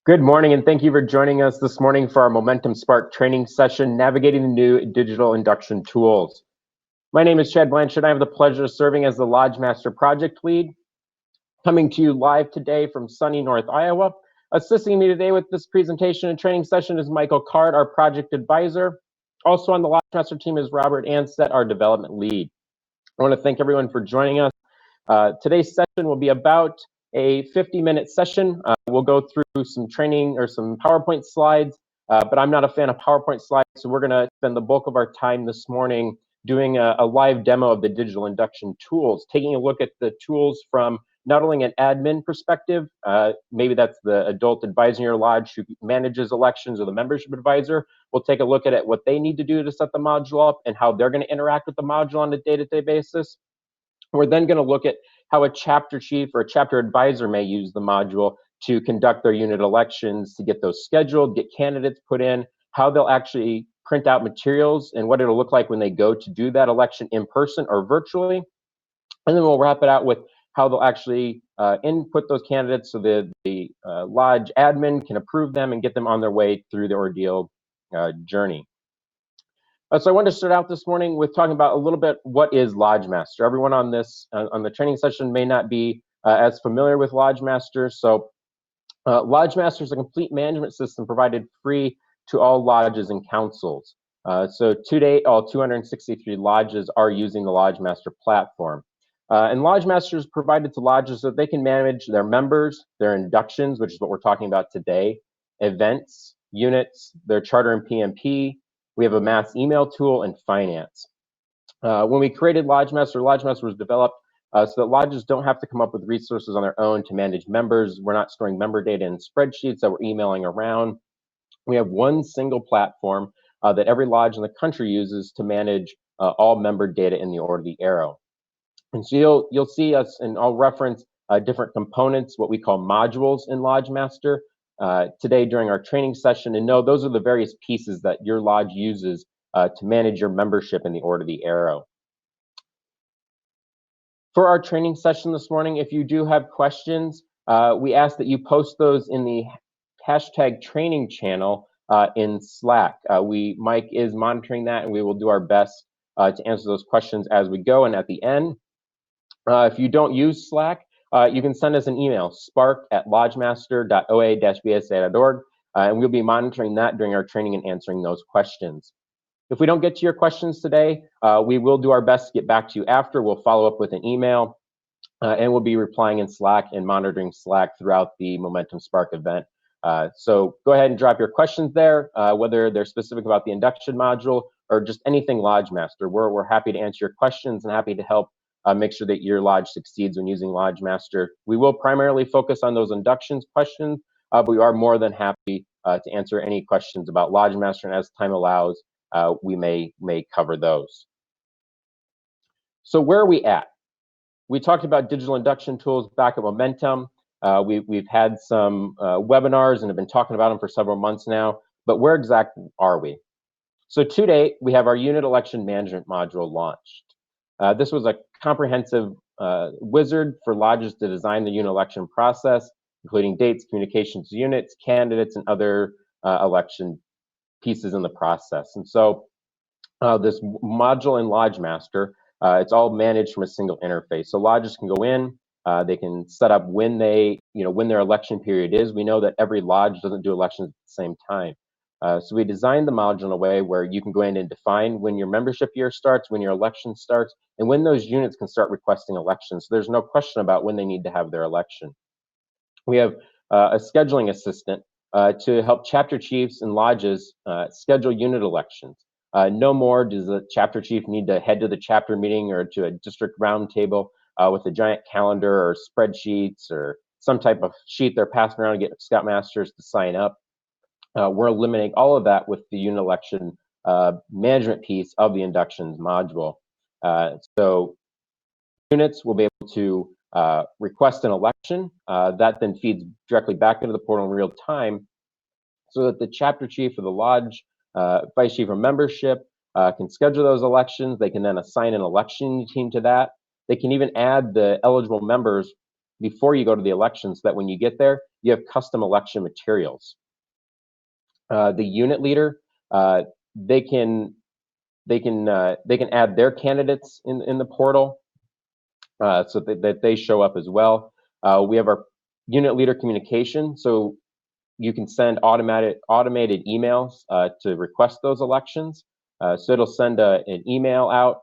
Good morning, and thank you for joining us this morning for our Momentum Spark training session, Navigating the New Digital Induction Tools. My name is Chad Blanchard. I have the pleasure of serving as the Lodge Master Project Lead, coming to you live today from sunny North Iowa. Assisting me today with this presentation and training session is Michael Card, our Project Advisor. Also on the Lodge Master team is Robert Anstett, our Development Lead. I want to thank everyone for joining us. Today's session will be about a 50-minute session. We'll go through some training or some PowerPoint slides, but I'm not a fan of PowerPoint slides, so we're going to spend the bulk of our time this morning doing a live demo of the digital induction tools, taking a look at the tools from not only an admin perspective, maybe that's the adult advisor in your lodge who manages elections or the membership advisor. We'll take a look at what they need to do to set the module up and how they're going to interact with the module on a day-to-day basis. We're then going to look at how a chapter chief or a chapter advisor may use the module to conduct their unit elections, to get those scheduled, get candidates put in, how they'll actually print out materials and what it'll look like when they go to do that election in person or virtually. And then we'll wrap it out with how they'll actually input those candidates so the lodge admin can approve them and get them on their way through the ordeal journey. So I wanted to start out this morning with talking about a little bit what is Lodge Master. Everyone on this on the training session may not be as familiar with Lodge Master. So Lodge Master is a complete management system provided free to all lodges and councils. So to date, all 263 lodges are using the Lodge Master platform. And Lodge Master is provided to lodges so that they can manage their members, their inductions, which is what we're talking about today, events, units, their charter and PMP. We have a mass email tool and finance. When we created Lodge Master was developed so that lodges don't have to come up with resources on their own to manage members. We're not storing member data in spreadsheets that we're emailing around. We have one single platform that every lodge in the country uses to manage all member data in the order of the arrow. And so you'll see us, and I'll reference different components, what we call modules in Lodge Master today during our training session. And no, those are the various pieces that your lodge uses to manage your membership in the order of the arrow. For our training session this morning, if you do have questions, we ask that you post those in the hashtag training channel in Slack. Mike is monitoring that, and we will do our best to answer those questions as we go and at the end. If you don't use Slack, you can send us an email, spark@lodgemaster.oa-bsa.org, and we'll be monitoring that during our training and answering those questions. If we don't get to your questions today, we will do our best to get back to you after. We'll follow up with an email, and we'll be replying in Slack and monitoring Slack throughout the Momentum Spark event. So go ahead and drop your questions there, whether they're specific about the induction module or just anything Lodge Master. We're happy to answer your questions and happy to help make sure that your lodge succeeds when using Lodge Master. We will primarily focus on those inductions questions, but we are more than happy to answer any questions about Lodge Master, and as time allows, we may cover those. So where are we at? We talked about digital induction tools back at Momentum. We've had some webinars and have been talking about them for several months now, but where exactly are we? So to date, we have our unit election management module launched. This was a comprehensive wizard for lodges to design the unit election process, including dates, communications units, candidates, and other election pieces in the process. And so this module in Lodge Master, it's all managed from a single interface. So lodges can go in, they can set up when their election period is. We know that every lodge doesn't do elections at the same time. So we designed the module in a way where you can go in and define when your membership year starts, when your election starts, and when those units can start requesting elections. So there's no question about when they need to have their election. We have a scheduling assistant to help chapter chiefs and lodges schedule unit elections. No more does the chapter chief need to head to the chapter meeting or to a district roundtable with a giant calendar or spreadsheets or some type of sheet they're passing around to get scoutmasters to sign up. We're eliminating all of that with the unit election management piece of the inductions module. So units will be able to request an election. That then feeds directly back into the portal in real time so that the chapter chief or the lodge vice chief or membership can schedule those elections. They can then assign an election team to that. They can even add the eligible members before you go to the election, so that when you get there, you have custom election materials. The unit leader, they can add their candidates in the portal, so that they show up as well. We have our unit leader communication, so you can send automated emails to request those elections. So it'll send an email out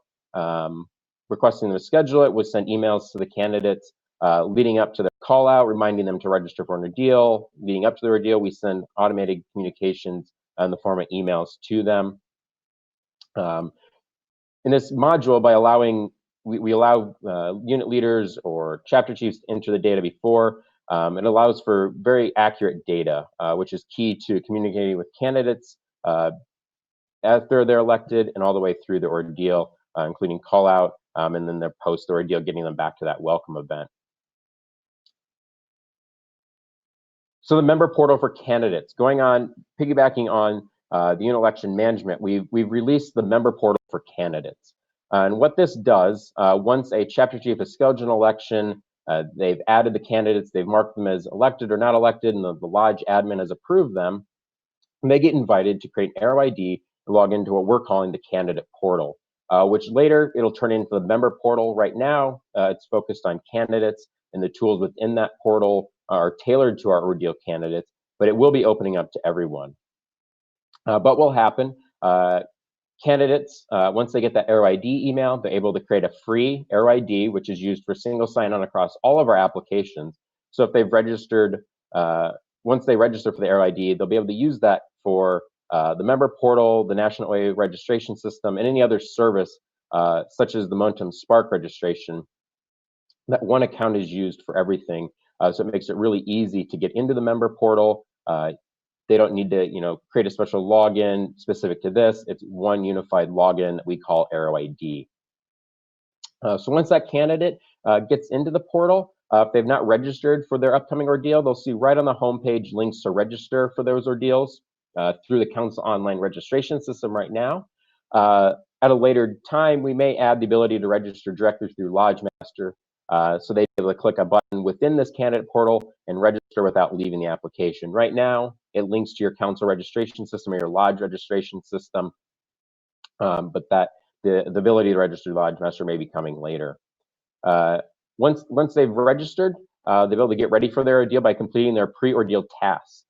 requesting them to schedule it. We'll send emails to the candidates leading up to the call out, reminding them to register for an ordeal. Leading up to the ordeal, we send automated communications in the form of emails to them. In this module, by allowing, we allow unit leaders or chapter chiefs to enter the data before. It allows for very accurate data, which is key to communicating with candidates after they're elected and all the way through the ordeal, including call out and then their post ordeal, getting them back to that welcome event. So the member portal for candidates, piggybacking on the unit election management, we've released the member portal for candidates. And what this does, once a chapter chief has scheduled an election, they've added the candidates, they've marked them as elected or not elected, and the lodge admin has approved them, and they get invited to create an Arrow ID and log into what we're calling the candidate portal, which later it'll turn into the member portal. Right now, it's focused on candidates, and the tools within that portal are tailored to our ordeal candidates, but it will be opening up to everyone. But what will happen, candidates, once they get that Arrow ID email, they're able to create a free Arrow ID, which is used for single sign-on across all of our applications. So if they've registered, once they register for the Arrow ID, they'll be able to use that for the member portal, the National OA registration system, and any other service, such as the Momentum Spark registration. That one account is used for everything. So it makes it really easy to get into the member portal. They don't need to, create a special login specific to this. It's one unified login that we call Arrow ID. So once that candidate gets into the portal, if they've not registered for their upcoming ordeal, they'll see right on the homepage links to register for those ordeals through the council online registration system right now. At a later time, we may add the ability to register directly through Lodge Master, so they'd be able to click a button within this candidate portal and register without leaving the application. Right now, it links to your council registration system or your lodge registration system, but the ability to register Lodge Master may be coming later. Once they've registered, they'll be able to get ready for their ordeal by completing their pre-ordeal tasks.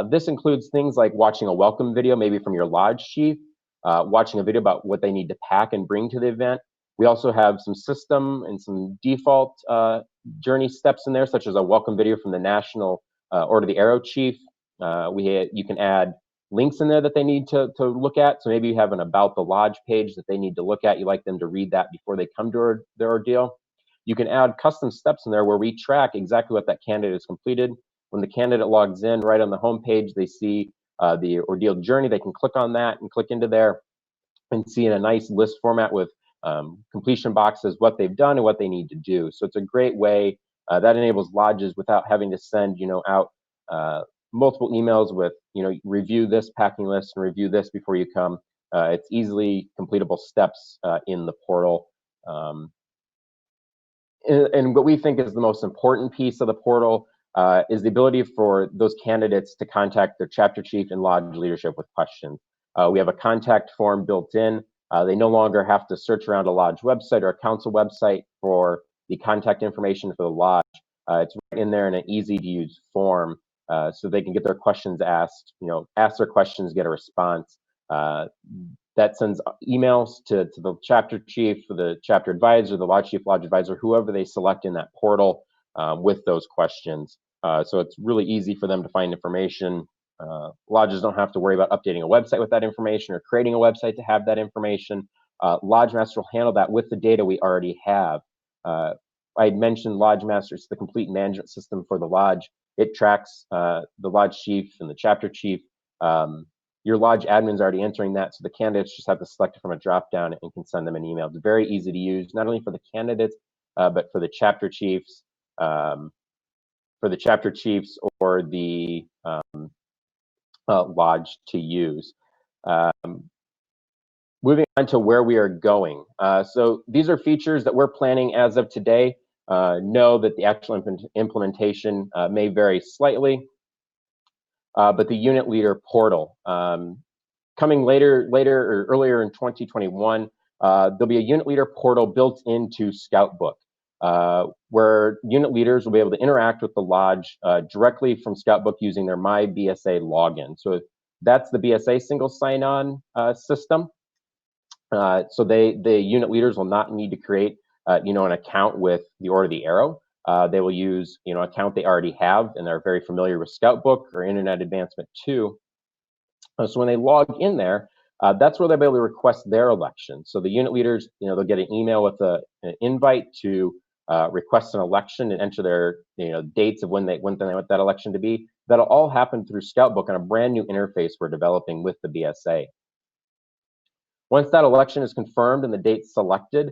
This includes things like watching a welcome video, maybe from your lodge chief, watching a video about what they need to pack and bring to the event. We also have some system and some default journey steps in there, such as a welcome video from the National Order of the Arrow chief. You can add links in there that they need to look at. So maybe you have an About the Lodge page that they need to look at. You like them to read that before they come to their ordeal. You can add custom steps in there where we track exactly what that candidate has completed. When the candidate logs in, right on the home page, they see the ordeal journey. They can click on that and click into there and see in a nice list format with completion boxes what they've done and what they need to do. So it's a great way that enables lodges without having to send out multiple emails with review this packing list and review this before you come. It's easily completable steps in the portal. And what we think is the most important piece of the portal is the ability for those candidates to contact their chapter chief and lodge leadership with questions. We have a contact form built in. They no longer have to search around a lodge website or a council website for the contact information for the lodge. It's right in there in an easy-to-use form, so they can get their questions asked, ask their questions, get a response. That sends emails to the chapter chief, the chapter advisor, the lodge chief, lodge advisor, whoever they select in that portal with those questions. So it's really easy for them to find information. Lodges don't have to worry about updating a website with that information or creating a website to have that information. Lodge Master will handle that with the data we already have. I had mentioned Lodge Master is the complete management system for the lodge. It tracks the lodge chief and the chapter chief. Your lodge admin's already entering that, so the candidates just have to select it from a drop-down and can send them an email. It's very easy to use, not only for the candidates, but for the chapter chiefs, or the lodge to use. Moving on to where we are going. So these are features that we're planning as of today know that the actual implementation may vary slightly, but the unit leader portal, coming later or earlier in 2021, there'll be a unit leader portal built into Scoutbook, where unit leaders will be able to interact with the lodge directly from Scoutbook using their My BSA login. So that's the BSA single sign-on system. So the unit leaders will not need to create an account with the Order of the Arrow. They will use an account they already have and they're very familiar with Scoutbook or Internet Advancement 2. So when they log in there, that's where they'll be able to request their election. So the unit leaders, they'll get an email with an invite to request an election and enter their dates of when they want that election to be. That'll all happen through Scoutbook on a brand new interface we're developing with the BSA. Once that election is confirmed and the date selected,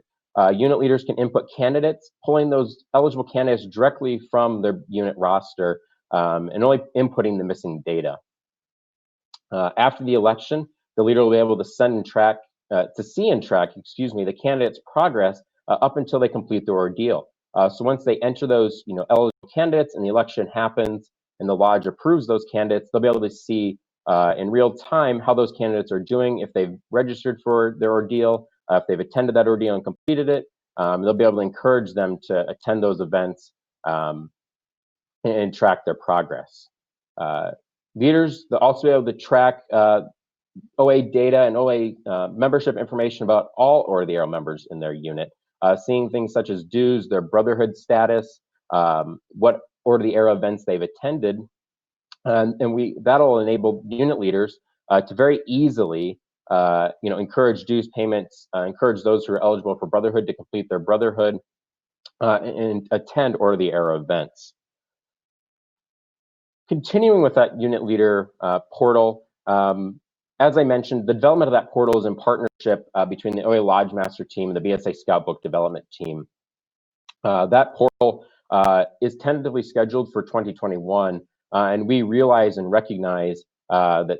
unit leaders can input candidates, pulling those eligible candidates directly from their unit roster and only inputting the missing data. After the election, the leader will be able to see and track the candidate's progress up until they complete their ordeal. So once they enter those eligible candidates and the election happens and the lodge approves those candidates, they'll be able to see in real time how those candidates are doing, if they've registered for their ordeal, if they've attended that ordeal and completed it. They'll be able to encourage them to attend those events and track their progress. Leaders, they'll also be able to track OA data and OA membership information about all Order of the Arrow members in their unit, seeing things such as dues, their Brotherhood status, what Order of the Arrow events they've attended, and that'll enable unit leaders to very easily encourage dues payments, encourage those who are eligible for Brotherhood to complete their Brotherhood and attend Order of the Arrow events. Continuing with that unit leader portal, as I mentioned, the development of that portal is in partnership between the OA Lodge Master team and the BSA Scoutbook development team. That portal is tentatively scheduled for 2021, and we realize and recognize that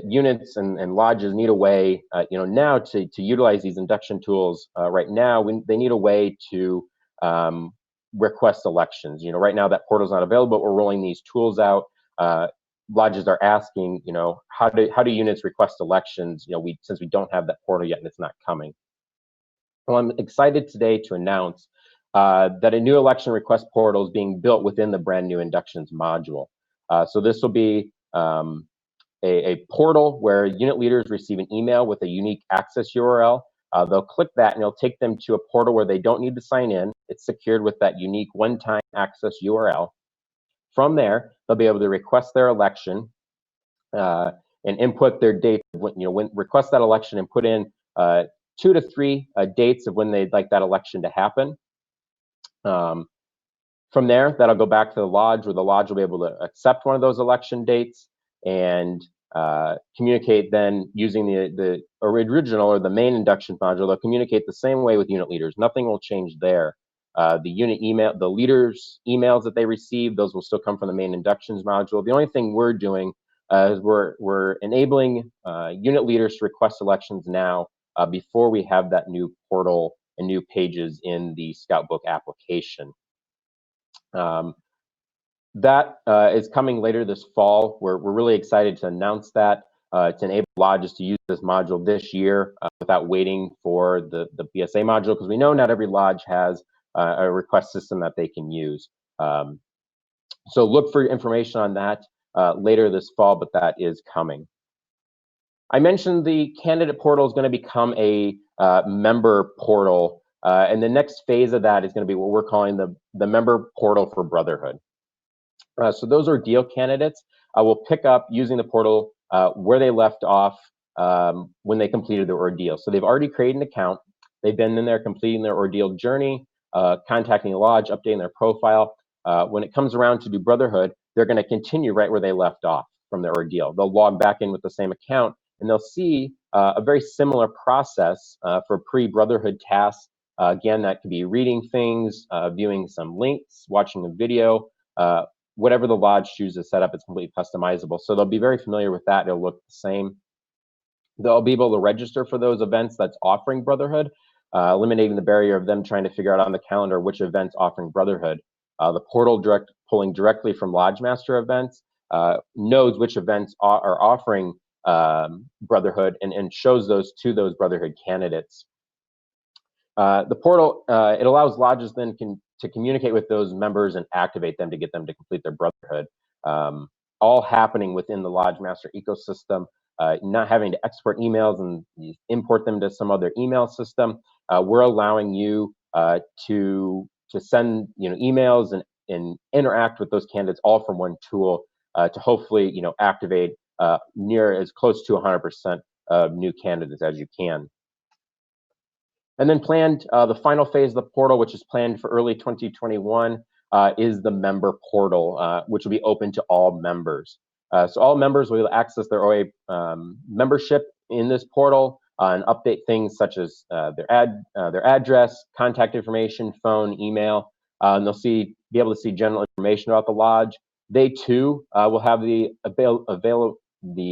units and lodges need a way, now to utilize these induction tools. Right now, they need a way to request elections. Right now that portal's not available, but we're rolling these tools out. Lodges are asking, how do units request elections? Since we don't have that portal yet and it's not coming. Well, I'm excited today to announce that a new election request portal is being built within the brand new Inductions module. So this will be a portal where unit leaders receive an email with a unique access URL. They'll click that and it'll take them to a portal where they don't need to sign in. It's secured with that unique one-time access URL. From there, they'll be able to request their election and input their date. Request that election and put in 2 to 3 dates of when they'd like that election to happen. From there, that'll go back to the lodge, where the lodge will be able to accept one of those election dates and communicate then using the original or the main induction module. They'll communicate the same way with unit leaders. Nothing will change there. The unit email, the leaders' emails that they receive, those will still come from the main inductions module. The only thing we're doing is we're enabling unit leaders to request elections now before we have that new portal and new pages in the Scoutbook application. That is coming later this fall. We're really excited to announce that, to enable lodges to use this module this year without waiting for the BSA module, because we know not every lodge has a request system that they can use. So look for information on that later this fall, but that is coming. I mentioned the candidate portal is going to become a member portal, and the next phase of that is going to be what we're calling the member portal for Brotherhood. So those ordeal candidates will pick up using the portal where they left off when they completed their ordeal. So they've already created an account. They've been in there completing their ordeal journey, contacting the lodge, updating their profile. When it comes around to do Brotherhood, they're going to continue right where they left off from their ordeal. They'll log back in with the same account, and they'll see a very similar process for pre-Brotherhood tasks. Again, that could be reading things, viewing some links, watching a video, whatever the lodge chooses to set up, it's completely customizable. So they'll be very familiar with that. It'll look the same. They'll be able to register for those events that's offering Brotherhood. eliminating the barrier of them trying to figure out on the calendar which events offering Brotherhood. The portal pulling directly from Lodge Master events knows which events are offering Brotherhood and shows those to those Brotherhood candidates. The portal, it allows lodges then to communicate with those members and activate them to get them to complete their Brotherhood. All happening within the Lodge Master ecosystem, not having to export emails and import them to some other email system. We're allowing you to send emails and interact with those candidates all from one tool to hopefully activate near as close to 100% of new candidates as you can. And then planned, the final phase of the portal, which is planned for early 2021, is the member portal, which will be open to all members. So all members will access their OA membership in this portal and update things such as their address, contact information, phone, email, and they'll be able to see general information about the lodge. They too will have the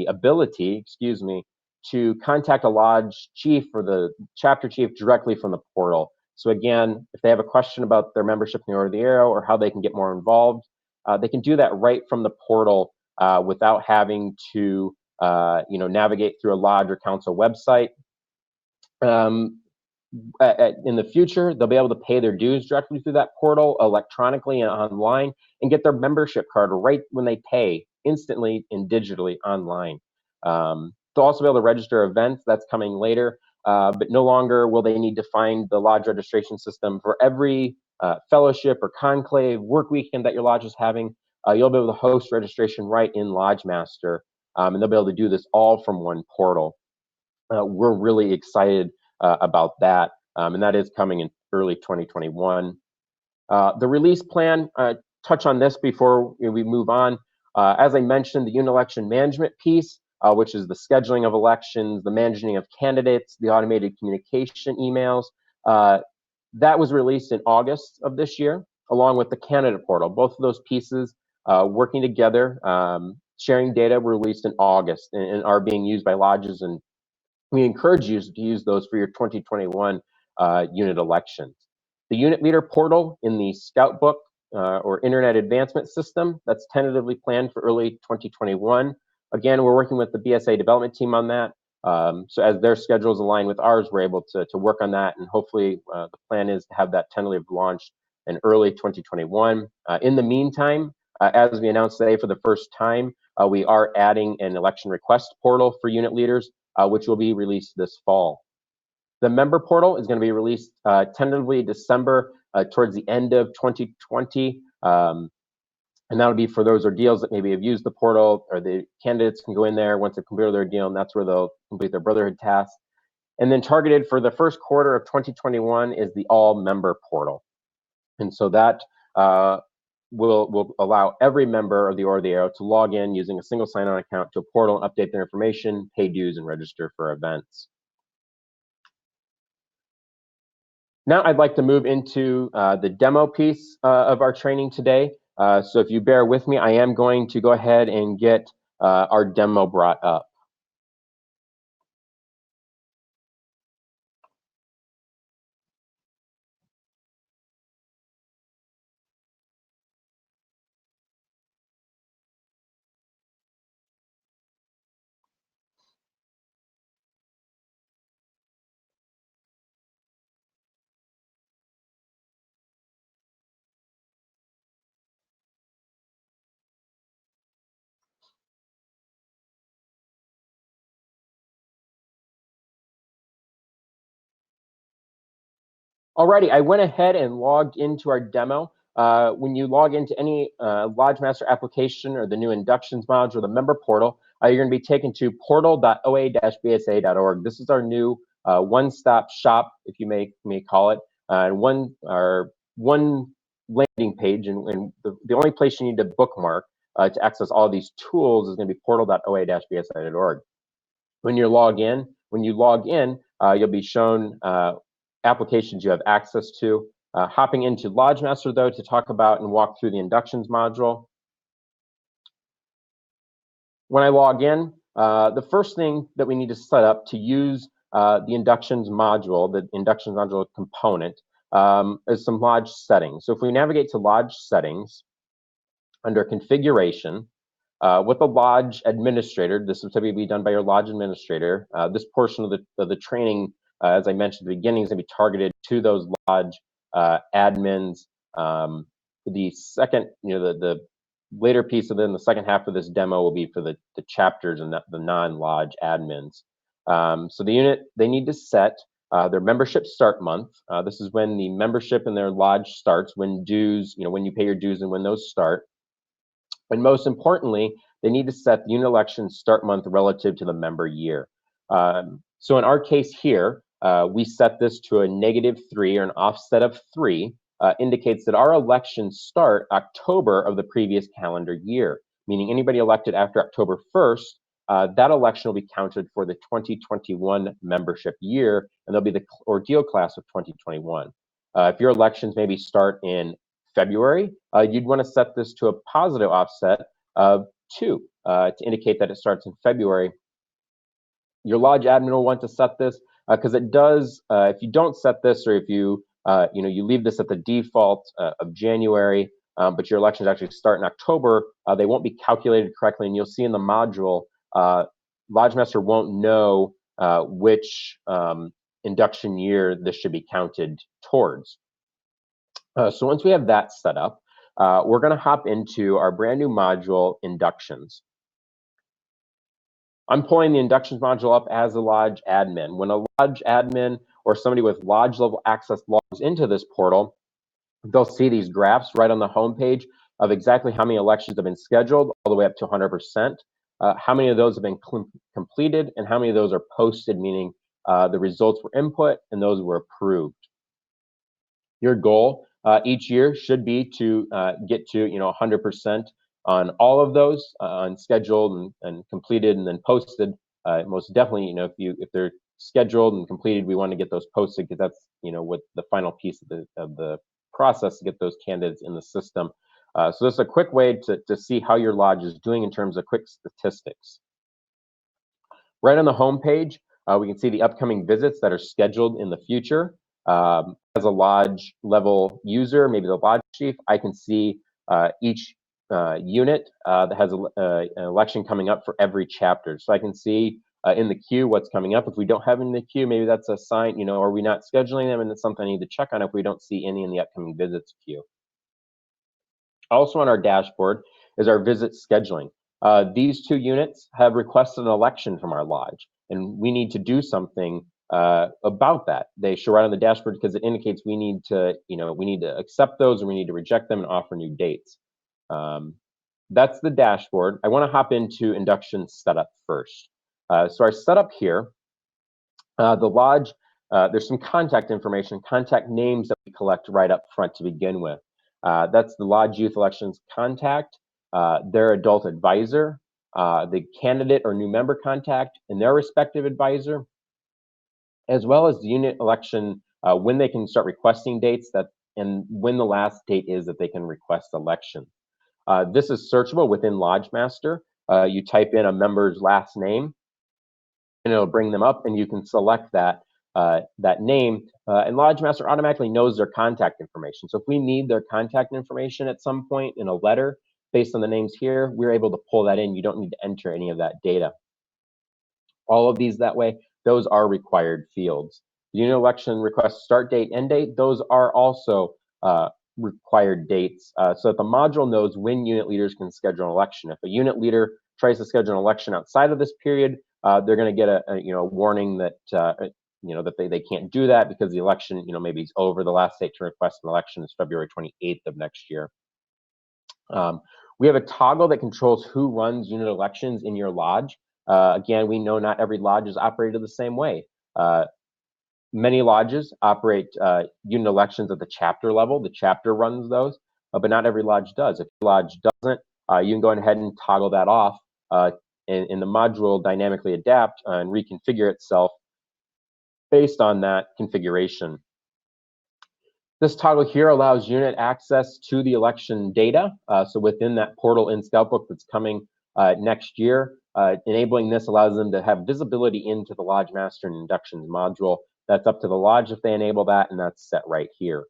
ability, to contact a lodge chief or the chapter chief directly from the portal. So again, if they have a question about their membership in the Order of the Arrow or how they can get more involved, they can do that right from the portal without having to navigate through a lodge or council website. In the future, they'll be able to pay their dues directly through that portal electronically and online and get their membership card right when they pay, instantly and digitally online. They'll also be able to register events. That's coming later, but no longer will they need to find the lodge registration system for every fellowship or conclave work weekend that your lodge is having. You'll be able to host registration right in Lodge Master, and they'll be able to do this all from one portal. We're really excited about that, and that is coming in early 2021. The release plan, touch on this before we move on. As I mentioned, the unit election management piece, which is the scheduling of elections, the managing of candidates, the automated communication emails. That was released in August of this year, along with the candidate portal. Both of those pieces working together, sharing data were released in August and are being used by lodges, and we encourage you to use those for your 2021 unit elections. The unit leader portal in the Scout Book or Internet Advancement System, that's tentatively planned for early 2021. Again, we're working with the BSA development team on that. So as their schedules align with ours, we're able to work on that, and hopefully the plan is to have that tentatively launched in early 2021. In the meantime, as we announced today for the first time, we are adding an election request portal for unit leaders, which will be released this fall. The member portal is going to be released tentatively December, towards the end of 2020. And that'll be for those ordeals that maybe have used the portal, or the candidates can go in there once they've completed their ordeal, and that's where they'll complete their Brotherhood tasks. And then targeted for the first quarter of 2021 is the all member portal. And so that will allow every member of the Order of the Arrow to log in using a single sign-on account to a portal and update their information, pay dues, and register for events. Now I'd like to move into the demo piece of our training today. So if you bear with me, I am going to go ahead and get our demo brought up. Alrighty, I went ahead and logged into our demo. When you log into any Lodge Master application or the new Inductions module or the member portal, you're going to be taken to portal.oa-bsa.org. This is our new one-stop shop, if you may call it, one landing page, and the only place you need to bookmark to access all these tools is going to be portal.oa-bsa.org. When you log in, you'll be shown applications you have access to. Hopping into Lodge Master, though, to talk about and walk through the Inductions module. When I log in, the first thing that we need to set up to use the inductions module, the inductions module component, is some lodge settings. So if we navigate to lodge settings, under configuration, with the lodge administrator, this will typically be done by your lodge administrator. This portion of the training, as I mentioned at the beginning, is going to be targeted to those lodge admins. The second, the later piece of it, in the second half of this demo, will be for the chapters and the non-lodge admins. So the unit, they need to set their membership start month. This is when the membership in their lodge starts, when dues, when you pay your dues and when those start. And most importantly, they need to set the unit election start month relative to the member year. So in our case here, we set this to a -3, or an offset of 3, indicates that our elections start October of the previous calendar year, meaning anybody elected after October 1st, that election will be counted for the 2021 membership year, and they'll be the ordeal class of 2021. If your elections maybe start in February, you'd want to set this to a positive offset of 2 to indicate that it starts in February. Your lodge admin will want to set this because it does. If you don't set this, or if you you leave this at the default of January, but your elections actually start in October, they won't be calculated correctly, and you'll see in the module, Lodge Master won't know which induction year this should be counted towards. So once we have that set up, we're going to hop into our brand new module, Inductions. I'm pulling the Inductions module up as a Lodge admin. When a Lodge admin or somebody with Lodge level access logs into this portal, they'll see these graphs right on the home page of exactly how many elections have been scheduled, all the way up to 100%, how many of those have been completed, and how many of those are posted, meaning the results were input and those were approved. Your goal each year should be to get to 100% on all of those, on scheduled and completed and then posted. Most definitely, if they're scheduled and completed, we want to get those posted, because that's what the final piece of the process to get those candidates in the system. So this is a quick way to see how your lodge is doing in terms of quick statistics. Right on the home page, we can see the upcoming visits that are scheduled in the future. As a lodge level user, maybe the lodge chief, I can see each unit that has an election coming up for every chapter. So I can see in the queue what's coming up. If we don't have any in the queue, maybe that's a sign, are we not scheduling them, and it's something I need to check on if we don't see any in the upcoming visits queue. Also on our dashboard is our visit scheduling. These 2 units have requested an election from our lodge, and we need to do something about that. They show right on the dashboard because it indicates we need to, accept those, or we need to reject them and offer new dates. That's the dashboard. I want to hop into induction setup first. So our setup here, the lodge, there's some contact information, contact names that we collect right up front to begin with. That's the Lodge Youth Elections contact, their adult advisor, the candidate or new member contact, and their respective advisor, as well as the unit election, when they can start requesting dates, and when the last date is that they can request election. This is searchable within Lodge Master. You type in a member's last name, and it'll bring them up, and you can select that name, and Lodge Master automatically knows their contact information. So if we need their contact information at some point in a letter based on the names here, we're able to pull that in. You don't need to enter any of that data. All of these that way, those are required fields. The unit election request start date, end date, those are also required dates, so that the module knows when unit leaders can schedule an election. If a unit leader tries to schedule an election outside of this period, they're going to get a warning that that they can't do that, because the election maybe is over. The last date to request an election is February 28th of next year. We have a toggle that controls who runs unit elections in your lodge. Again, we know not every lodge is operated the same way. Many lodges operate unit elections at the chapter level. The chapter runs those, but not every lodge does. If your lodge doesn't, you can go ahead and toggle that off, and the module will dynamically adapt and reconfigure itself based on that configuration. This toggle here allows unit access to the election data. So within that portal in Scoutbook that's coming next year. Enabling this allows them to have visibility into the Lodge Master and Inductions module. That's up to the Lodge if they enable that, and that's set right here.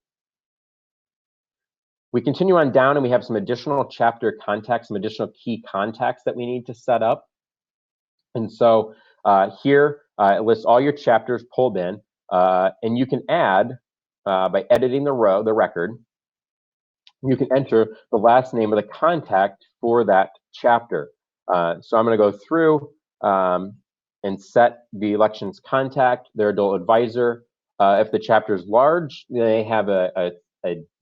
We continue on down, and we have some additional chapter contacts, some additional key contacts that we need to set up. And so here, it lists all your chapters pulled in, and you can add, by editing the record, you can enter the last name of the contact for that chapter. So I'm going to go through and set the elections contact, their adult advisor. If the chapter is large, they have a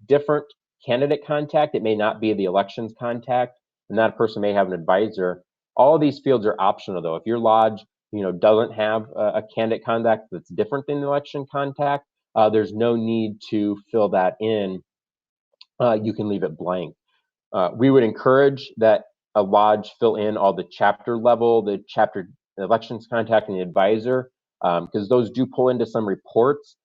different candidate contact. It may not be the elections contact, and that person may have an advisor. All of these fields are optional, though. If your lodge, doesn't have a candidate contact that's different than the election contact, there's no need to fill that in. You can leave it blank. We would encourage that a lodge fill in all the chapter level, the chapter elections contact, and the advisor, because those do pull into some reports.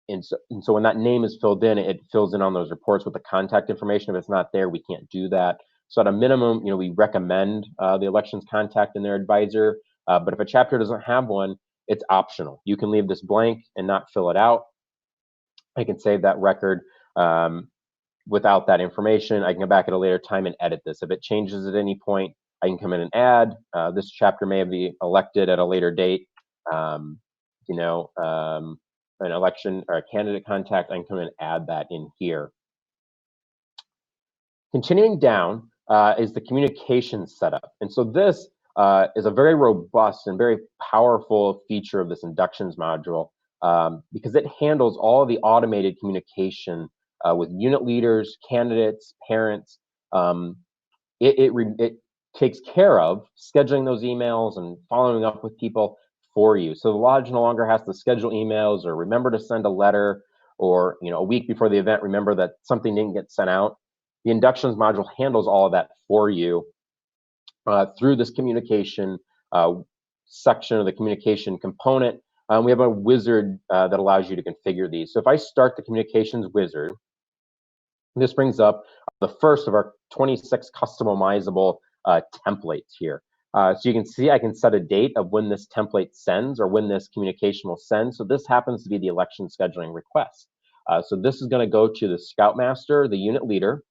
And so when that name is filled in, it fills in on those reports with the contact information. If it's not there, we can't do that. So at a minimum, we recommend the elections contact and their advisor. But if a chapter doesn't have one, it's optional. You can leave this blank and not fill it out. I can save that record without that information. I can go back at a later time and edit this. If it changes at any point, I can come in and add. This chapter may be elected at a later date. An election or a candidate contact, I can come in and add that in here. Continuing down is the communication setup. And so this is a very robust and very powerful feature of this inductions module because it handles all the automated communication with unit leaders, candidates, parents. It takes care of scheduling those emails and following up with people for you. So the lodge no longer has to schedule emails or remember to send a letter, or a week before the event, remember that something didn't get sent out. The inductions module handles all of that for you through this communication section of the communication component. We have a wizard that allows you to configure these. So if I start the communications wizard, this brings up the first of our 26 customizable templates here. So you can see I can set a date of when this template sends or when this communication will send. So this happens to be the election scheduling request. So this is going to go to the Scoutmaster, the unit leader,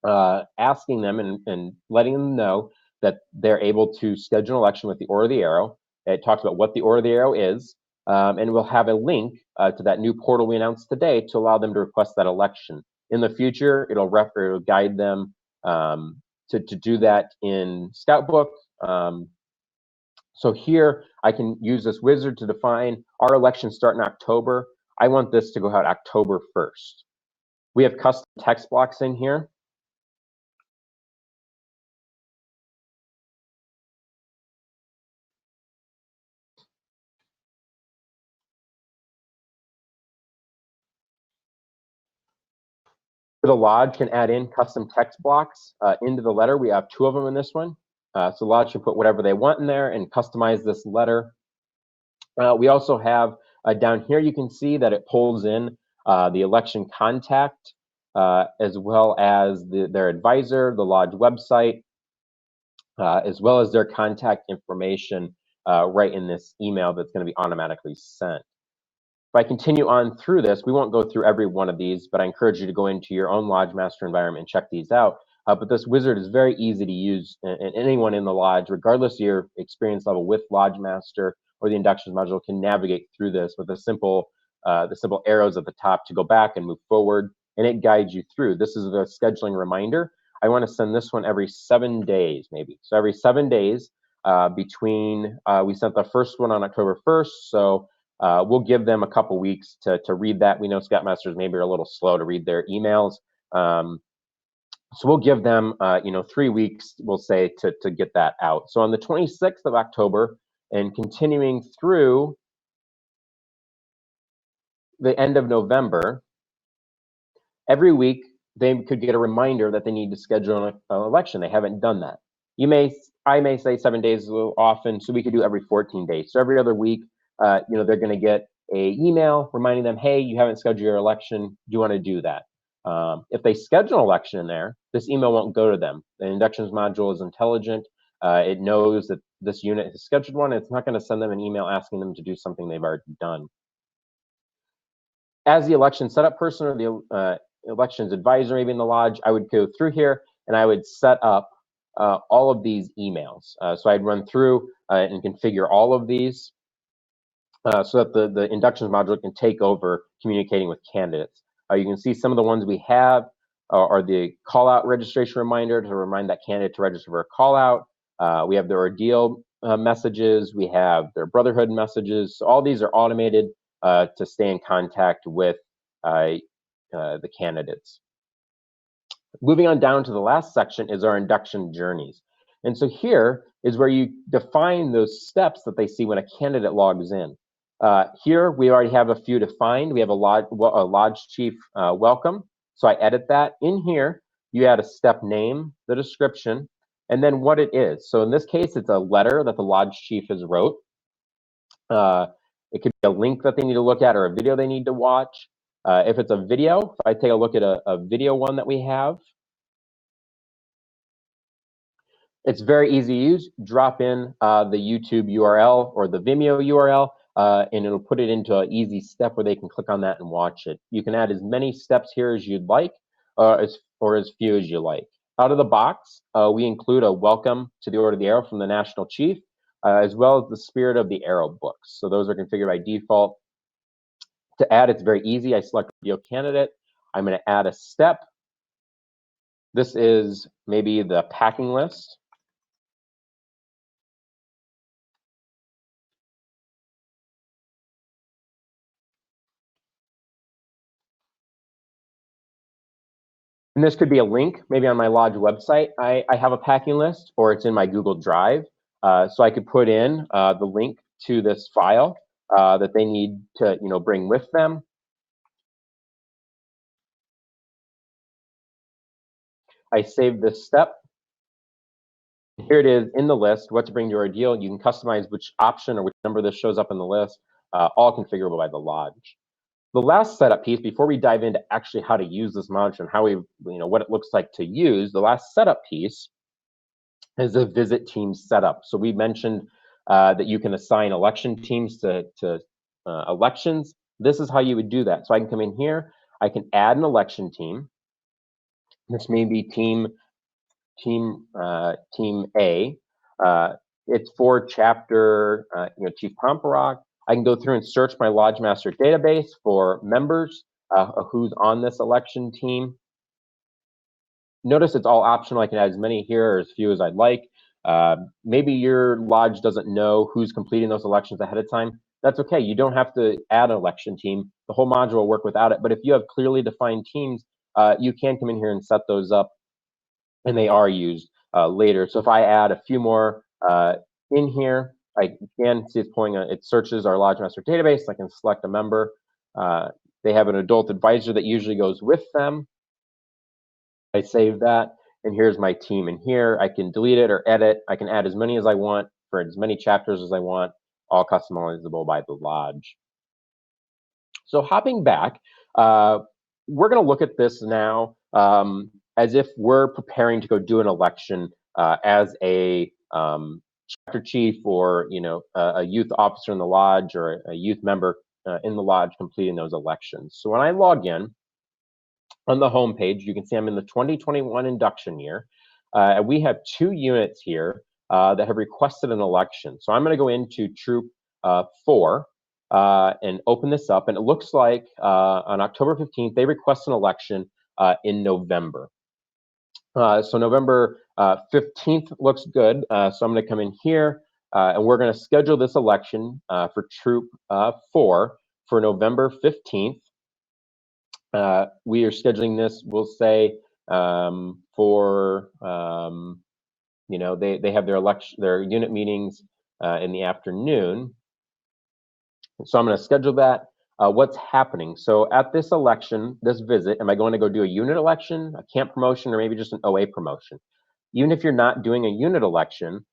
asking them and letting them know that they're able to schedule an election with the Order of the Arrow. It talks about what the Order of the Arrow is, and we'll have a link to that new portal we announced today to allow them to request that election. In the future, it'll guide them to do that in Scoutbook. So here I can use this wizard to define our elections start in October. I want this to go out October 1st. We have custom text blocks in here. The lodge can add in custom text blocks into the letter. We have 2 of them in this one. So the lodge can put whatever they want in there and customize this letter. We also have down here, you can see that it pulls in the election contact as well as their advisor, the lodge website, as well as their contact information right in this email that's going to be automatically sent. If I continue on through this, we won't go through every one of these, but I encourage you to go into your own Lodge Master environment and check these out. But this wizard is very easy to use, and anyone in the lodge, regardless of your experience level with Lodge Master or the inductions module, can navigate through this with the simple arrows at the top to go back and move forward, and it guides you through. This is the scheduling reminder. I want to send this one every 7 days, maybe. So every 7 days between, we sent the first one on October 1st, so we'll give them a couple weeks to read that. We know Scoutmasters maybe are a little slow to read their emails. So we'll give them 3 weeks, we'll say, to get that out. So on the 26th of October and continuing through the end of November, every week they could get a reminder that they need to schedule an election. They haven't done that. I may say 7 days is a little often, so we could do every 14 days. So every other week, they're going to get an email reminding them, hey, you haven't scheduled your election. Do you want to do that? If they schedule an election in there, this email won't go to them. The inductions module is intelligent. It knows that this unit has scheduled one. It's not going to send them an email asking them to do something they've already done. As the election setup person or the elections advisor, maybe in the lodge, I would go through here and I would set up all of these emails. So I'd run through and configure all of these so that the inductions module can take over communicating with candidates. You can see some of the ones we have are the call out registration reminder to remind that candidate to register for a call out. We have their ordeal messages. We have their Brotherhood messages. So all these are automated to stay in contact with the candidates. Moving on down to the last section is our induction journeys. And so here is where you define those steps that they see when a candidate logs in. Here we already have a few defined. We have a lodge chief welcome. So I edit that. In here, you add a step name, the description, and then what it is. So in this case, it's a letter that the lodge chief has wrote. It could be a link that they need to look at or a video they need to watch. If it's a video, if I take a look at a video one that we have, it's very easy to use. Drop in the YouTube URL or the Vimeo URL, and it'll put it into an easy step where they can click on that and watch it. You can add as many steps here as you'd like, or as few as you like. Out of the box, we include a welcome to the Order of the Arrow from the National Chief, as well as the Spirit of the Arrow books. So those are configured by default. To add, it's very easy. I select video candidate. I'm going to add a step. This is maybe the packing list. And this could be a link, maybe on my lodge website. I have a packing list, or it's in my Google Drive. So I could put in the link to this file that they need to, bring with them. I save this step. Here it is in the list, what to bring to your ordeal. You can customize which option or which number this shows up in the list, all configurable by the lodge. The last setup piece, before we dive into actually how to use this module and how what it looks like to use, the last setup piece is a visit team setup. So we mentioned that you can assign election teams to elections. This is how you would do that. So I can come in here, I can add an election team. This may be team A. It's for chapter, Chief Pomperock. I can go through and search my Lodge Master database for members who's on this election team. Notice it's all optional. I can add as many here or as few as I'd like. Maybe your lodge doesn't know who's completing those elections ahead of time. That's okay. You don't have to add an election team. The whole module will work without it. But if you have clearly defined teams, you can come in here and set those up, and they are used later. So if I add a few more in here, I can see it's pulling it searches our Lodge Master database. I can select a member. They have an adult advisor that usually goes with them. I save that, and here's my team in here. I can delete it or edit. I can add as many as I want for as many chapters as I want, all customizable by the lodge. So hopping back, we're going to look at this now as if we're preparing to go do an election as a chapter chief or a youth officer in the lodge or a youth member in the lodge completing those elections. So when I log in on the home page, you can see I'm in the 2021 induction year. We have 2 units here that have requested an election. So I'm going to go into Troop 4 and open this up, and it looks like on October 15th they request an election in November. So November 15th looks good. So I'm going to come in here and we're going to schedule this election for Troop 4 for November 15th. We are scheduling this, we'll say, for they have their unit meetings in the afternoon. So I'm going to schedule that. What's happening? So at this election, this visit, am I going to go do a unit election, a camp promotion, or maybe just an OA promotion? Even if you're not doing a unit election,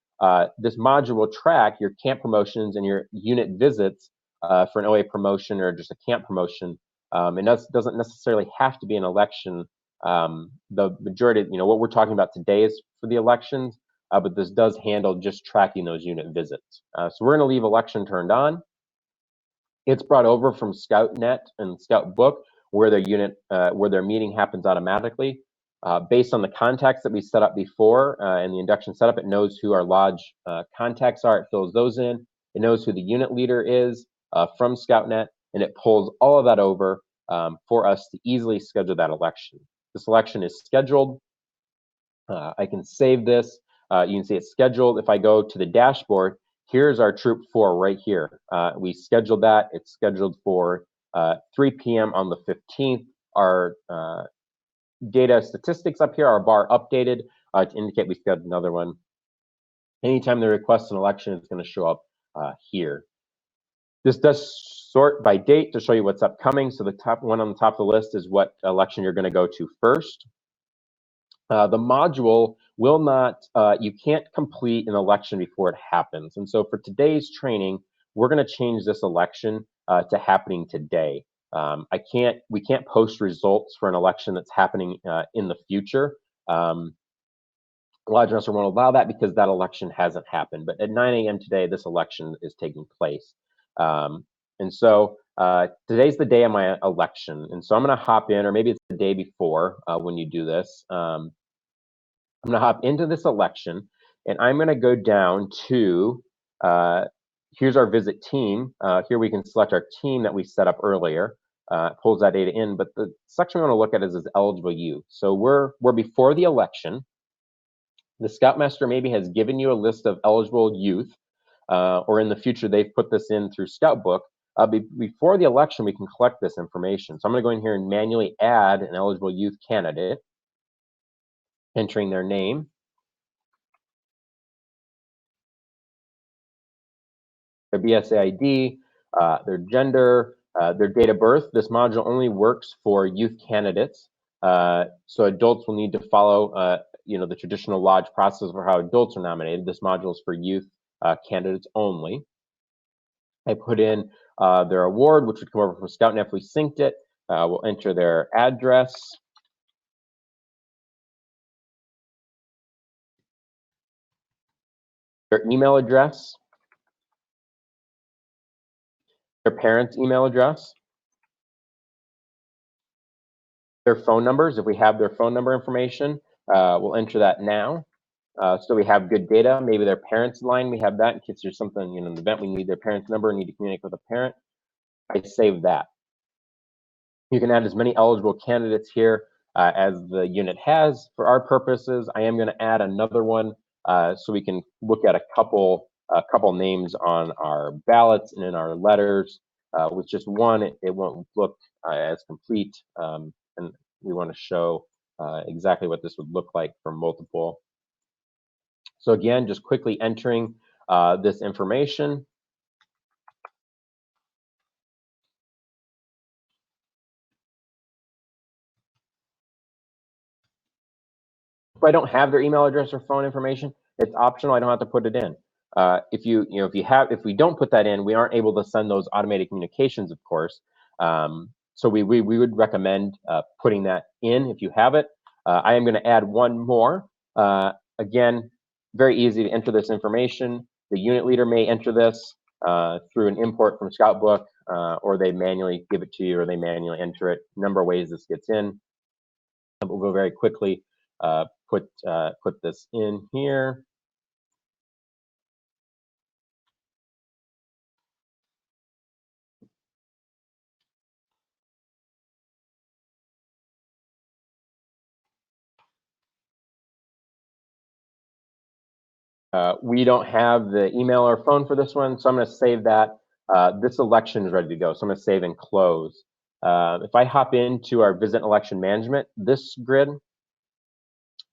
this module will track your camp promotions and your unit visits for an OA promotion or just a camp promotion It doesn't necessarily have to be an election. The majority, what we're talking about today is for the elections, but this does handle just tracking those unit visits. So we're going to leave election turned on. It's brought over from ScoutNet and ScoutBook, where their meeting happens automatically. Based on the contacts that we set up before in the induction setup, it knows who our lodge contacts are. It fills those in. It knows who the unit leader is from ScoutNet, and it pulls all of that over for us to easily schedule that election. This election is scheduled. I can save this. You can see it's scheduled. If I go to the dashboard, here's our Troop 4 right here. We scheduled that. It's scheduled for 3 p.m. on the 15th. Our data statistics up here are bar updated to indicate we scheduled another one. Anytime they request an election, it's going to show up here. This does sort by date to show you what's upcoming. So the top one on the top of the list is what election you're going to go to first. The module will not, you can't complete an election before it happens. And so for today's training, we're going to change this election to happening today. We can't post results for an election that's happening in the future. Lodge Master won't allow that because that election hasn't happened. But at 9 a.m. today, this election is taking place. And so today's the day of my election. And so I'm going to hop in, or maybe it's the day before when you do this. I'm going to hop into this election, and I'm going to go down to, here's our visit team. Here we can select our team that we set up earlier. Pulls that data in, but the section we want to look at is eligible youth. So we're before the election. The Scoutmaster maybe has given you a list of eligible youth, or in the future they've put this in through ScoutBook. Before the election, we can collect this information. So I'm going to go in here and manually add an eligible youth candidate, entering their name, their BSA ID, their gender, their date of birth. This module only works for youth candidates. So adults will need to follow the traditional lodge process for how adults are nominated. This module is for youth candidates only. I put in their award, which would come over from ScoutNet if we synced it. We'll enter their address. Their email address. Their parents' email address. Their phone numbers, if we have their phone number information, we'll enter that now. So we have good data. Maybe their parents' line, we have that in case there's something, an event we need their parents' number and need to communicate with a parent. I save that. You can add as many eligible candidates here as the unit has. For our purposes, I am going to add another one so we can look at a couple names on our ballots and in our letters. With just one, it won't look as complete, and we want to show exactly what this would look like for multiple. So again, just quickly entering this information. If I don't have their email address or phone information, it's optional. I don't have to put it in. If we don't put that in, we aren't able to send those automated communications, of course. So we would recommend putting that in if you have it. I am going to add one more. Again, very easy to enter this information. The unit leader may enter this through an import from ScoutBook, or they manually give it to you, or they manually enter it. A number of ways this gets in. We'll go very quickly. Put this in here. We don't have the email or phone for this one, so I'm going to save that. This election is ready to go, so I'm going to save and close. If I hop into our visit election management, this grid,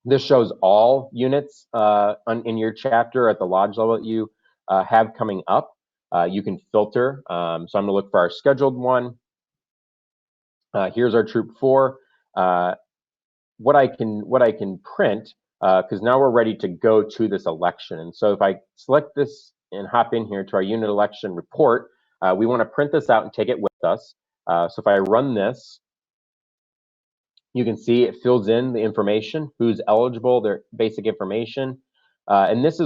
this shows all units in your chapter at the lodge level that you have coming up. You can filter. So I'm going to look for our scheduled one. Here's our Troop 4. What I can print, because now we're ready to go to this election. And so if I select this and hop in here to our unit election report, we want to print this out and take it with us. So if I run this, you can see it fills in the information, who's eligible, their basic information. And this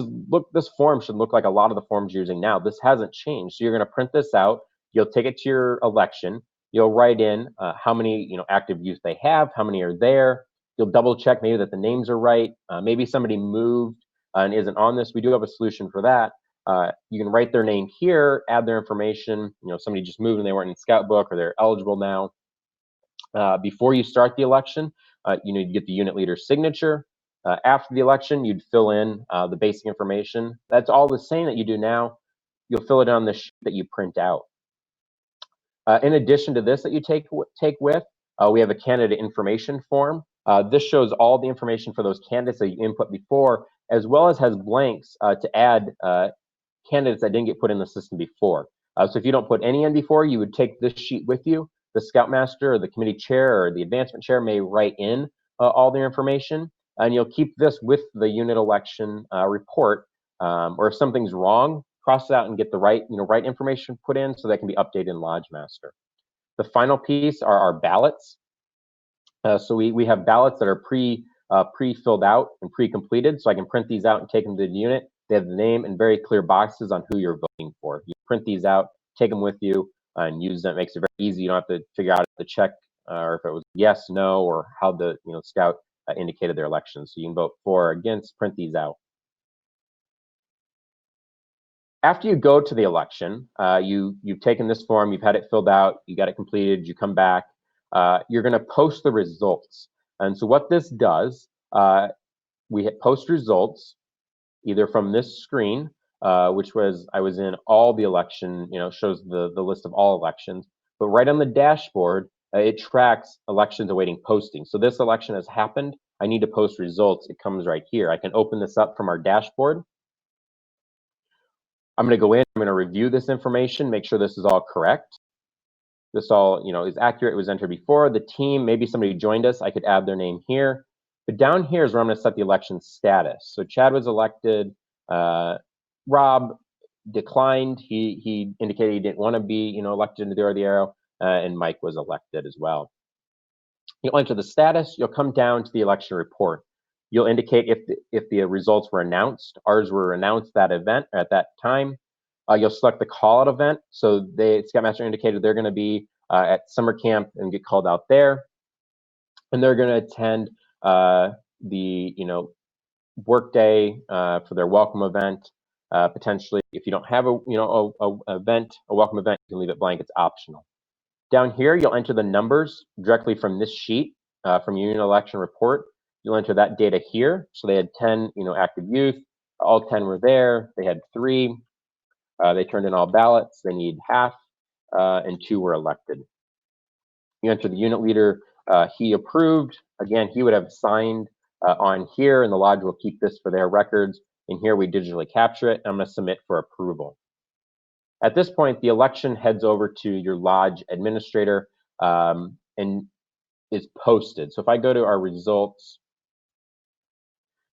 form should look like a lot of the forms you're using now. This hasn't changed. So you're going to print this out. You'll take it to your election. You'll write in how many active youth they have, how many are there. You'll double check maybe that the names are right. Maybe somebody moved and isn't on this. We do have a solution for that. You can write their name here, add their information. Somebody just moved and they weren't in Scout Book, or they're eligible now. Before you start the election, you need to get the unit leader's signature. After the election, you'd fill in the basic information. That's all the same that you do now. You'll fill it on the sheet that you print out. In addition to this that you take with, we have a candidate information form. This shows all the information for those candidates that you input before, as well as has blanks to add candidates that didn't get put in the system before. So if you don't put any in before, you would take this sheet with you. The Scoutmaster or the committee chair or the advancement chair may write in all their information, and you'll keep this with the unit election report. Or if something's wrong, cross it out and get the right information put in so that can be updated in LodgeMaster. The final piece are our ballots. So we have ballots that are pre-filled out and pre-completed, so I can print these out and take them to the unit. They have the name and very clear boxes on who you're voting for. You print these out, take them with you, and use them. It makes it very easy. You don't have to figure out the check or if it was yes, no, or how the Scout indicated their election. So you can vote for or against, print these out. After you go to the election, you've taken this form, you've had it filled out, you got it completed, you come back, you're going to post the results. And so what this does, we hit post results, either from this screen, which I was in all the election, shows the list of all elections, but right on the dashboard, it tracks elections awaiting posting. So this election has happened. I need to post results. It comes right here. I can open this up from our dashboard. I'm going to go in. I'm going to review this information, make sure this is all correct. This all is accurate. It was entered before. The team, maybe somebody joined us. I could add their name here. But down here is where I'm going to set the election status. So Chad was elected. Rob declined. He indicated he didn't want to be elected into the order of the arrow. And Mike was elected as well. You'll enter the status. You'll come down to the election report. You'll indicate if the results were announced. Ours were announced that event at that time. You'll select the call-out event. So Scoutmaster indicated they're going to be at summer camp and get called out there, and they're going to attend the work day for their welcome event. Potentially, if you don't have a welcome event, you can leave it blank. It's optional. Down here, you'll enter the numbers directly from this sheet from your unit election report. You'll enter that data here. So they had 10 active youth. All 10 were there. They had 3. They turned in all ballots. They need half, and 2 were elected. You enter the unit leader. He approved. Again, he would have signed on here, and the lodge will keep this for their records. And here we digitally capture it. I'm going to submit for approval. At this point, the election heads over to your lodge administrator and is posted. So if I go to our results,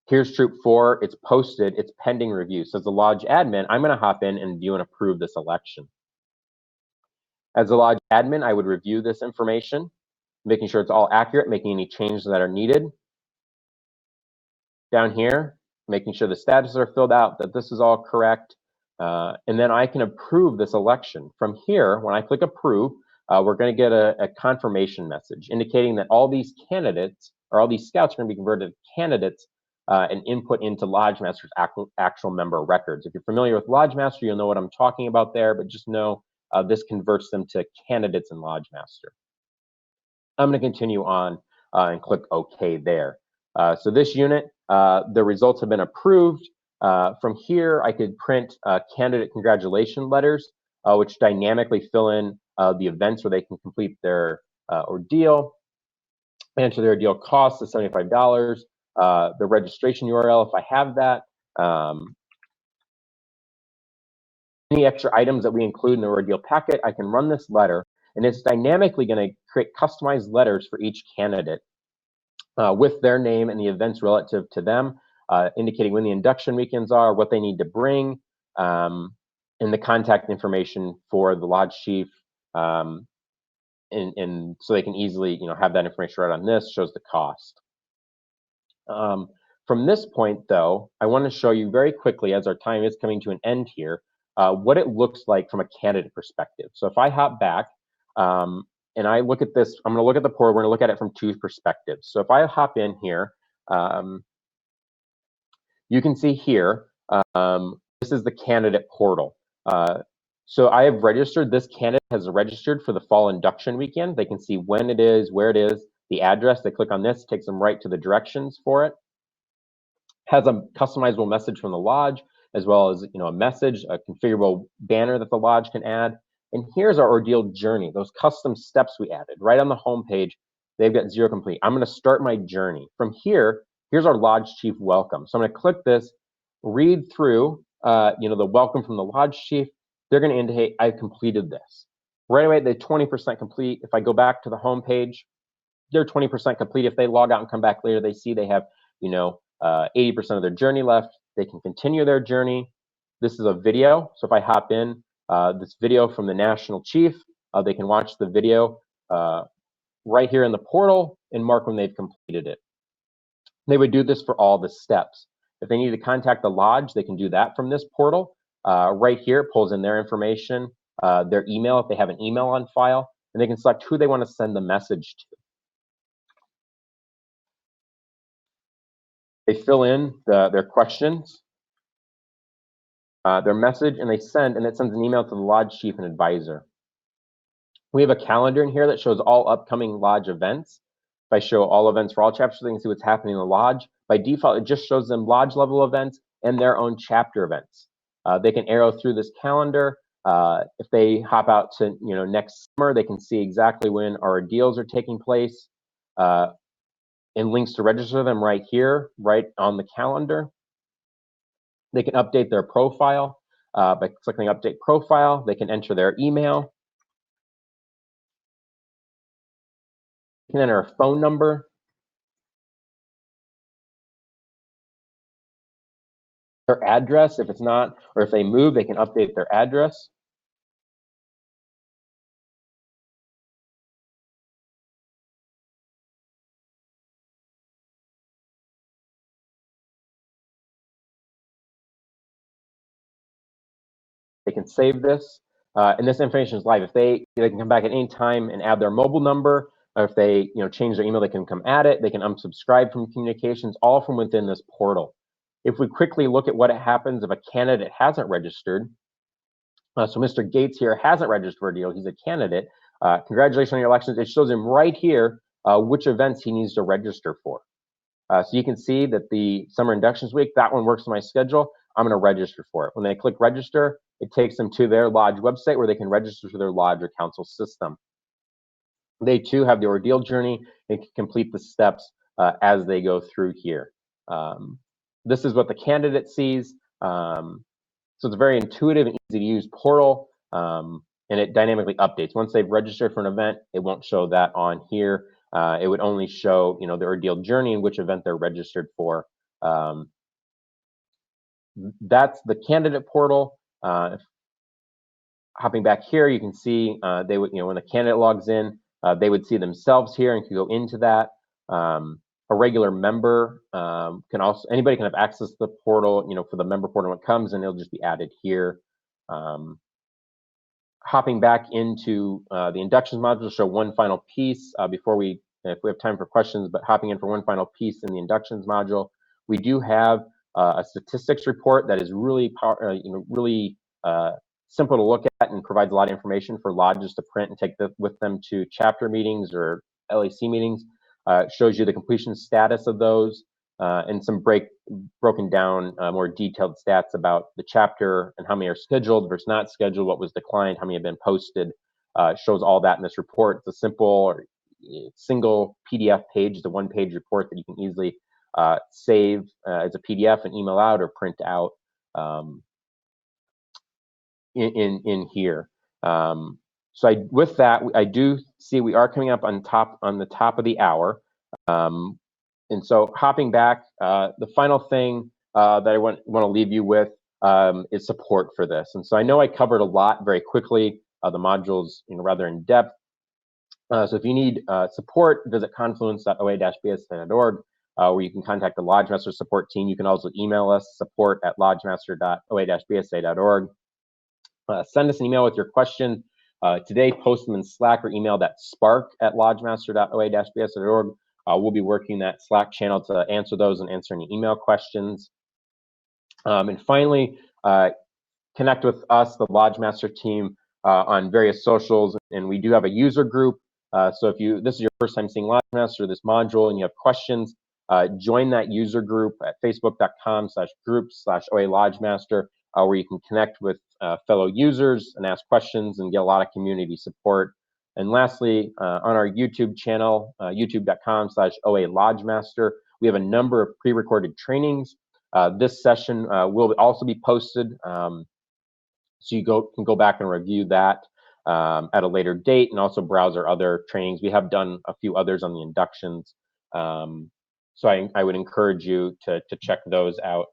here's Troop 4. It's posted. It's pending review. So as a lodge admin, I'm going to hop in and view and approve this election. As a lodge admin, I would review this information, making sure it's all accurate, making any changes that are needed. Down here, making sure the statuses are filled out, that this is all correct. And then I can approve this election. From here, when I click approve, we're going to get a confirmation message indicating that all these candidates or all these scouts are going to be converted to candidates and input into LodgeMaster's actual member records. If you're familiar with LodgeMaster, you'll know what I'm talking about there, but just know this converts them to candidates in LodgeMaster. I'm going to continue on and click OK there. So this unit, the results have been approved. From here, I could print candidate congratulation letters, which dynamically fill in the events where they can complete their ordeal, enter their ordeal cost of $75, the registration URL if I have that, any extra items that we include in the ordeal packet. I can run this letter, and it's dynamically going to create customized letters for each candidate with their name and the events relative to them, indicating when the induction weekends are, what they need to bring, and the contact information for the lodge chief, and so they can easily, have that information right on this, shows the cost. From this point, though, I want to show you very quickly, as our time is coming to an end here, what it looks like from a candidate perspective. So if I hop back and I look at this, I'm going to look at the portal. We're going to look at it from two perspectives. So if I hop in here, you can see here, this is the candidate portal. So I have registered, this candidate has registered for the fall induction weekend. They can see when it is, where it is, the address. They click on this, takes them right to the directions for it. Has a customizable message from the lodge, as well as a message, a configurable banner that the lodge can add. And here's our ordeal journey, those custom steps we added. Right on the home page, they've got 0 complete. I'm going to start my journey. From here, here's our lodge chief welcome. So I'm going to click this, read through the welcome from the lodge chief. They're going to indicate I've completed this. Right away, they're 20% complete. If I go back to the home page, they're 20% complete. If they log out and come back later, they see they have 80% of their journey left. They can continue their journey. This is a video. So if I hop in, this video from the national chief, they can watch the video right here in the portal and mark when they've completed it. They would do this for all the steps. If they need to contact the lodge, they can do that from this portal. Right here, it pulls in their information, their email if they have an email on file, and they can select who they want to send the message to. They fill in their questions, their message, and it sends an email to the lodge chief and advisor. We have a calendar in here that shows all upcoming lodge events. If I show all events for all chapters, they can see what's happening in the lodge. By default, it just shows them lodge level events and their own chapter events. They can arrow through this calendar. If they hop out to next summer, they can see exactly when our deals are taking place. And links to register them right here, right on the calendar. They can update their profile by clicking update profile. They can enter their email. They can enter a phone number. Their address, if it's not, or if they move, they can update their address. They can save this, and this information is live. If they can come back at any time and add their mobile number, or if they change their email, they can come add it. They can unsubscribe from communications, all from within this portal. If we quickly look at what happens if a candidate hasn't registered, so Mr. Gates here hasn't registered for a deal. He's a candidate. Congratulations on your elections. It shows him right here which events he needs to register for. So you can see that the summer inductions week, that one works on my schedule. I'm going to register for it. When they click register, it takes them to their lodge website where they can register to their lodge or council system. They too have the ordeal journey and can complete the steps as they go through here. This is what the candidate sees. So it's a very intuitive and easy to use portal, and it dynamically updates. Once they've registered for an event, it won't show that on here. It would only show their ordeal journey and which event they're registered for. That's the candidate portal. Hopping back here, you can see they would, when the candidate logs in, they would see themselves here and can go into that. A regular member can also, anybody can have access to the portal, for the member portal when it comes, and it'll just be added here. Hopping back into the inductions module, show one final piece before if we have time for questions, but hopping in for one final piece in the inductions module, we do have a statistics report that is really, really simple to look at and provides a lot of information for lodges to print and take with them to chapter meetings or LAC meetings. It shows you the completion status of those and some broken down, more detailed stats about the chapter and how many are scheduled versus not scheduled, what was declined, how many have been posted. Shows all that in this report. It's a simple single PDF page. It's a one-page report that you can easily save as a PDF and email out or print out in here. So with that, I do see we are coming up on the top of the hour. And so hopping back, the final thing that I want to leave you with is support for this. And so I know I covered a lot very quickly, the modules rather in depth. So if you need support, visit confluence.oa-bsa.org, where you can contact the LodgeMaster support team. You can also email us, support@lodgemaster.oa-bsa.org. Send us an email with your question today, post them in Slack or email that spark@lodgemaster.oa-bsa.org. We'll be working that Slack channel to answer those and answer any email questions. And finally, connect with us, the LodgeMaster team, on various socials, and we do have a user group. So if this is your first time seeing LodgeMaster, this module, and you have questions, join that user group at facebook.com/groups/OA LodgeMaster, where you can connect with fellow users and ask questions and get a lot of community support. And lastly, on our YouTube channel, youtube.com/OA LodgeMaster, we have a number of pre-recorded trainings. This session will also be posted, so you can go back and review that at a later date, and also browse our other trainings. We have done a few others on the inductions, so I would encourage you to check those out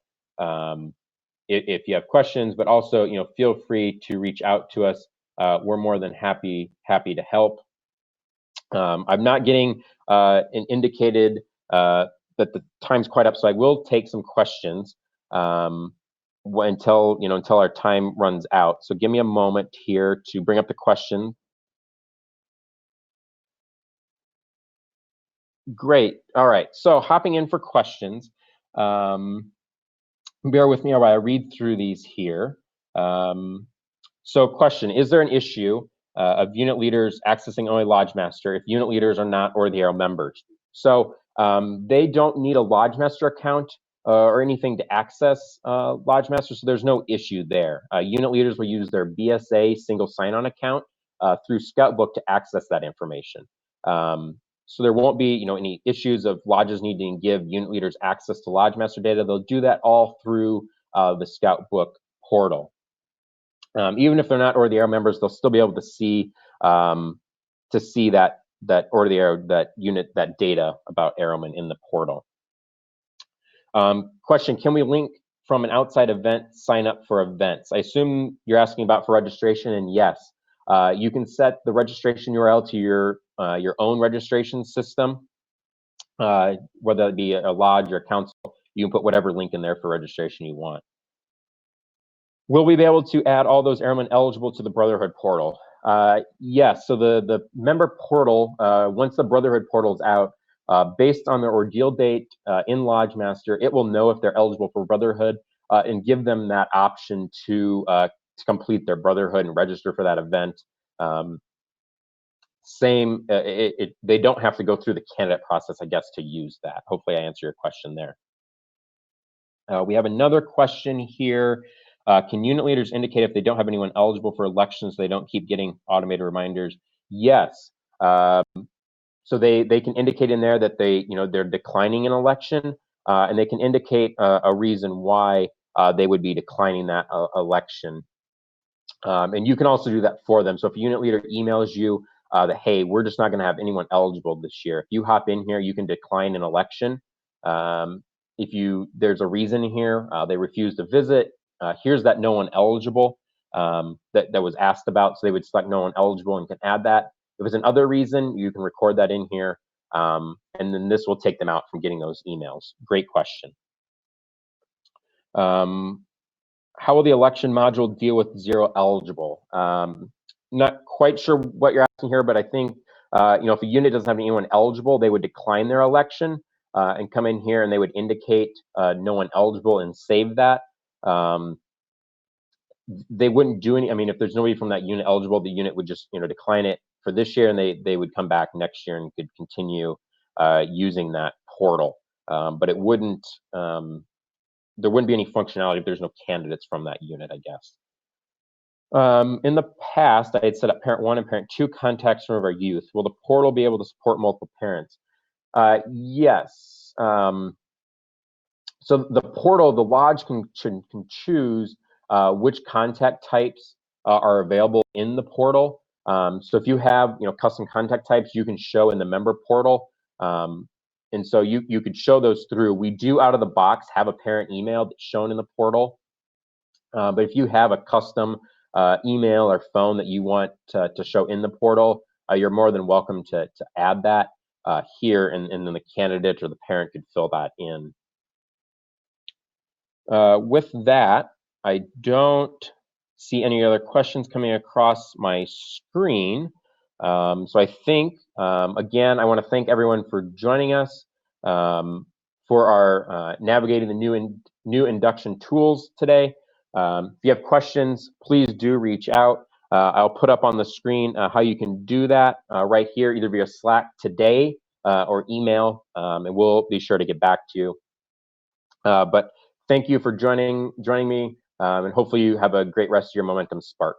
if you have questions. But also, feel free to reach out to us. We're more than happy to help. I'm not getting an indicated that the time's quite up, so I will take some questions until our time runs out. So give me a moment here to bring up the question. Great. All right. So hopping in for questions. Bear with me while I read through these here. So question: is there an issue of unit leaders accessing OA LodgeMaster if unit leaders are not or the Arrow members? So they don't need a LodgeMaster account or anything to access LodgeMaster, so there's no issue there. Unit leaders will use their BSA single sign-on account through Scoutbook to access that information. So there won't be any issues of lodges needing to give unit leaders access to LodgeMaster data. They'll do that all through the Scoutbook portal. Even if they're not or the Arrow members, they'll still be able to see that or the Arrow, that unit, that data about Arrowman in the portal. Question: can we link from an outside event sign up for events? I assume you're asking about for registration, and yes, you can set the registration URL to your own registration system, whether it be a lodge or a council. You can put whatever link in there for registration you want. Will we be able to add all those airmen eligible to the Brotherhood portal? Yes. So the member portal, once the Brotherhood portal is out, based on their ordeal date in LodgeMaster, it will know if they're eligible for Brotherhood and give them that option to complete their Brotherhood and register for that event. They don't have to go through the candidate process, I guess, to use that. Hopefully I answer your question there. We have another question here. Can unit leaders indicate if they don't have anyone eligible for elections so they don't keep getting automated reminders? Yes. So they can indicate in there that they're declining an election, and they can indicate a reason why they would be declining that election. And you can also do that for them. So if a unit leader emails you that, hey, we're just not going to have anyone eligible this year, if you hop in here, you can decline an election. If there's a reason here, they refuse to visit, here's that no one eligible that was asked about. So they would select no one eligible and can add that. If it's another reason, you can record that in here, and then this will take them out from getting those emails. Great question. How will the election module deal with zero eligible? Not quite sure what you're asking here, but I think if a unit doesn't have anyone eligible, they would decline their election and come in here and they would indicate no one eligible and save that. They wouldn't do any. I mean, if there's nobody from that unit eligible, the unit would just decline it for this year, and they would come back next year and could continue using that portal. But it wouldn't. There wouldn't be any functionality if there's no candidates from that unit, I guess. In the past, I had set up parent 1 and parent 2 contacts from our youth. Will the portal be able to support multiple parents? Yes. So the portal, the lodge can choose which contact types are available in the portal. So if you have custom contact types, you can show in the member portal. And so you could show those through. We do out of the box have a parent email that's shown in the portal. But if you have a custom email or phone that you want to show in the portal, you're more than welcome to add that here, and then the candidate or the parent could fill that in. With that, I don't see any other questions coming across my screen. So I think, again, I want to thank everyone for joining us for our navigating the new induction tools today. If you have questions, please do reach out. I'll put up on the screen how you can do that right here, either via Slack today or email, and we'll be sure to get back to you. But thank you for joining me, and hopefully you have a great rest of your Momentum Spark.